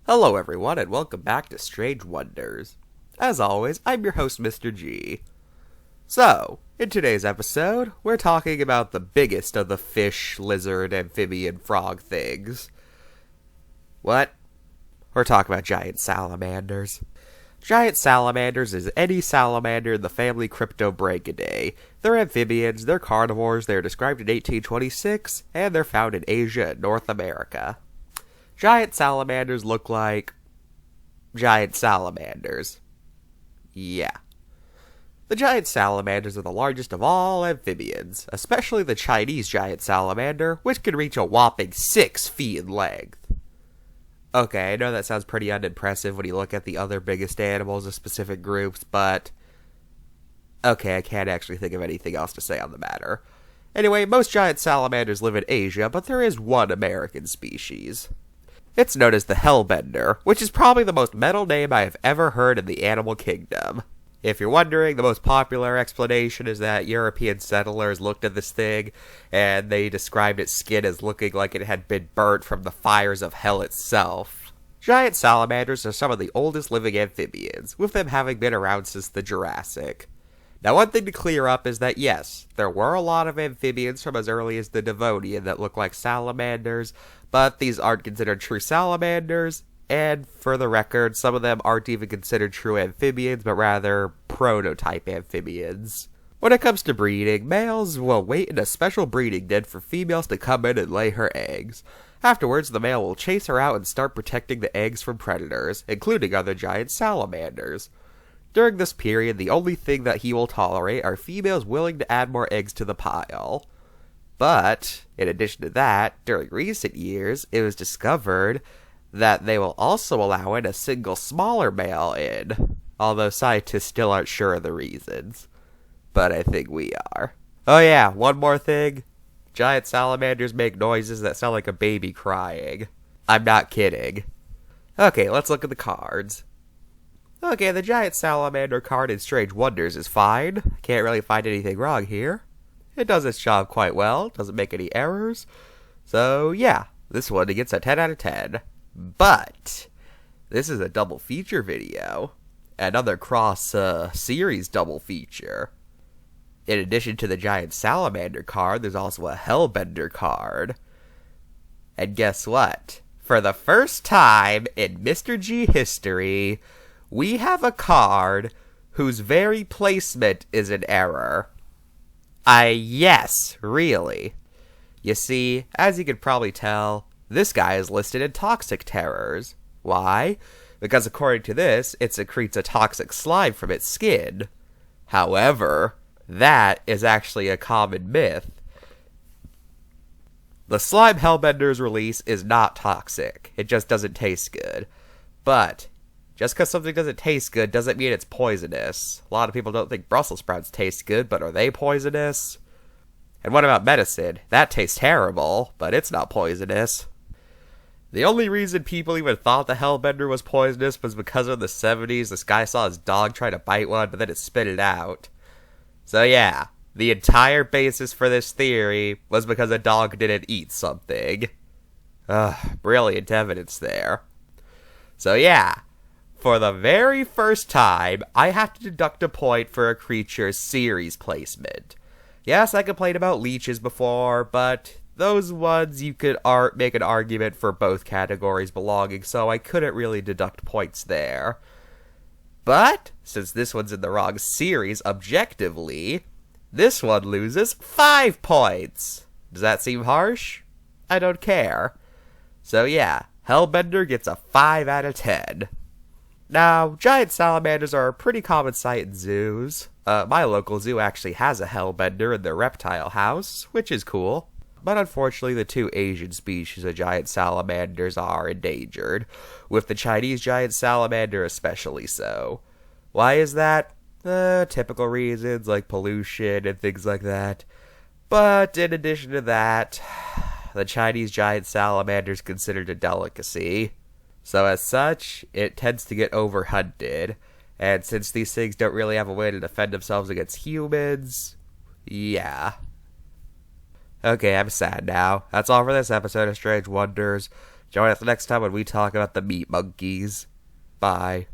Hello everyone and welcome back to Strange Wonders. As always, I'm your host Mr.G. So, in today's episode, we're talking about the biggest of the fish, lizard, amphibian, frog things. What? We're talking about giant salamanders. Giant salamanders is any salamander in the family Cryptobranchidae. They're amphibians, they're carnivores, they're described in 1826, and they're found in Asia and North America. Giant salamanders look like giant salamanders. Yeah. The giant salamanders are the largest of all amphibians, especially the Chinese giant salamander, which can reach a whopping 6 feet in length. Okay, I know that sounds pretty unimpressive when you look at the other biggest animals of specific groups, but okay, I can't actually think of anything else to say on the matter. Anyway, most giant salamanders live in Asia, but there is one American species. It's known as the hellbender, which is probably the most metal name I have ever heard in the animal kingdom. If you're wondering, the most popular explanation is that European settlers looked at this thing, and they described its skin as looking like it had been burnt from the fires of hell itself. Giant salamanders are some of the oldest living amphibians, with them having been around since the Jurassic. Now, one thing to clear up is that yes, there were a lot of amphibians from as early as the Devonian that look like salamanders, but these aren't considered true salamanders, and for the record, some of them aren't even considered true amphibians, but rather prototype amphibians. When it comes to breeding, males will wait in a special breeding den for females to come in and lay her eggs. Afterwards, the male will chase her out and start protecting the eggs from predators, including other giant salamanders. During this period, the only thing that he will tolerate are females willing to add more eggs to the pile. But, in addition to that, during recent years, it was discovered that they will also allow in a single smaller male in, although scientists still aren't sure of the reasons. But I think we are. Oh yeah, one more thing. Giant salamanders make noises that sound like a baby crying. I'm not kidding. Okay, let's look at the cards. Okay, the giant salamander card in Strange Wonders is fine. Can't really find anything wrong here. It does its job quite well, doesn't make any errors. So yeah, this one gets a 10 out of 10. But this is a double feature video. Another cross-series double feature. In addition to the giant salamander card, there's also a hellbender card. And guess what? For the first time in Mr.G history, we have a card whose very placement is an error. Yes, really. You see, as you can probably tell, this guy is listed in Toxic Terrors. Why? Because according to this, it secretes a toxic slime from its skin. However, that is actually a common myth. The slime Hellbender's release is not toxic. It just doesn't taste good. But just because something doesn't taste good doesn't mean it's poisonous. A lot of people don't think Brussels sprouts taste good, but are they poisonous? And what about medicine? That tastes terrible, but it's not poisonous. The only reason people even thought the Hellbender was poisonous was because in the 70s this guy saw his dog try to bite one, but then it spit it out. So yeah, the entire basis for this theory was because a dog didn't eat something. Brilliant evidence there. So yeah, for the very first time, I have to deduct a point for a creature's series placement. Yes, I complained about leeches before, but those ones you could make an argument for both categories belonging, so I couldn't really deduct points there. But, since this one's in the wrong series objectively, this one loses 5 points. Does that seem harsh? I don't care. So yeah, Hellbender gets a 5 out of 10. Now, giant salamanders are a pretty common sight in zoos. My local zoo actually has a hellbender in their reptile house, which is cool. But unfortunately, the 2 Asian species of giant salamanders are endangered, with the Chinese giant salamander especially so. Why is that? Typical reasons like pollution and things like that. But in addition to that, the Chinese giant salamander is considered a delicacy. So as such, it tends to get overhunted, and since these things don't really have a way to defend themselves against humans, yeah. Okay, I'm sad now. That's all for this episode of Strange Wonders. Join us next time when we talk about the meat monkeys. Bye.